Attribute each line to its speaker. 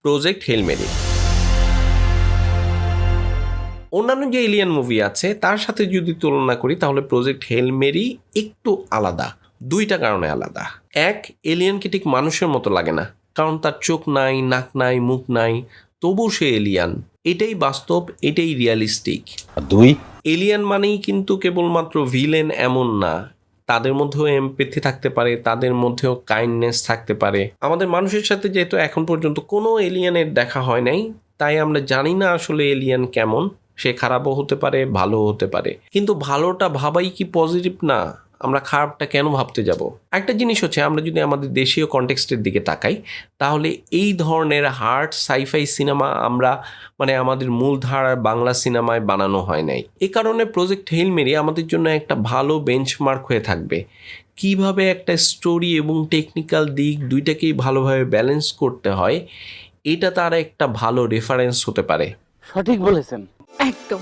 Speaker 1: Project হেল Mary. অন্যান্য যে alien movie আছে তার সাথে যদি তুলনা করি তাহলে প্রজেক্ট হেল মেরি একটু আলাদা, দুইটা কারণে আলাদা। এক, এলিয়ানকে ঠিক মানুষের মতো লাগে না, কারণ তার চোখ নাই, নাক নাই, মুখ নাই, তবু সে এলিয়ান। এটাই বাস্তব, এটাই রিয়ালিস্টিক।
Speaker 2: দুই,
Speaker 1: এলিয়ান মানেই কিন্তু কেবলমাত্র ভিলেন এমন না, তাদের মধ্যেও এমপ্যাথি থাকতে পারে, তাদের মধ্যেও কাইন্ডনেস থাকতে পারে। আমাদের মানুষের সাথে যেহেতু এখন পর্যন্ত কোনো এলিয়ানের দেখা হয় নাই, তাই আমরা জানি না আসলে এলিয়ান কেমন। সে খারাপও হতে পারে, ভালোও হতে পারে, কিন্তু ভালোটা ভাবাই কি পজিটিভ না? আমরা খারাপটা কেন ভাবতে যাব? একটা জিনিস হচ্ছে, আমরা যদি আমাদের দেশীয় কনটেক্সটের দিকে তাকাই, তাহলে এই ধরনের হার্ড সাইফাই সিনেমা আমরা আমাদের মূলধারার বাংলা সিনেমায় বানানো হয় নাই। এই কারণে প্রজেক্ট হেল মেরি আমাদের জন্য একটা ভালো বেঞ্চমার্ক হয়ে থাকবে। কিভাবে একটা স্টোরি এবং টেকনিক্যাল দিক দুইটাকেই ভালোভাবে ব্যালেন্স করতে হয়, এটা তার একটা ভালো রেফারেন্স হতে পারে।
Speaker 3: সঠিক বলেছেন।
Speaker 4: একদম।